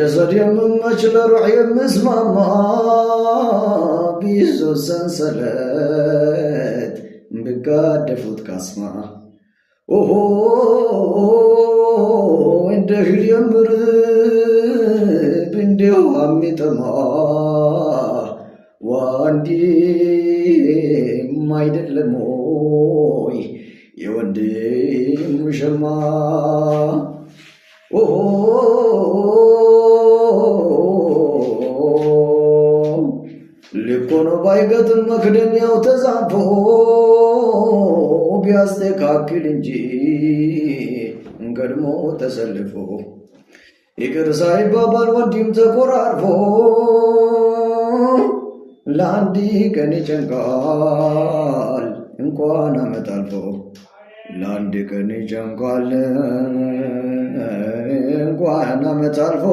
ጀሰድ የምመች ለሩሕ የምስማማ ቢይዞ ሰንሰለት ብጋደፉት ካስማ ኦሆ እንደ እህል የምርብ እንደ ውሃ የሚጠማ ወንድም አይደለም ወይ የወንድም ሸማ ኦሆ ልኮኖ ባይገጥም መክደኛው ተዛንፎ ቢያስተካክል እንጂ ቀድሞ ተሰልፎ ይቅር ሳይባባል ወንድም ተኮራርፎ ለአንድ ቀን ይጨንቃል እንኳን ዓመት አልፎ ለአንድ ቀን ይጨንቃል እንኳን ዓመት አልፎ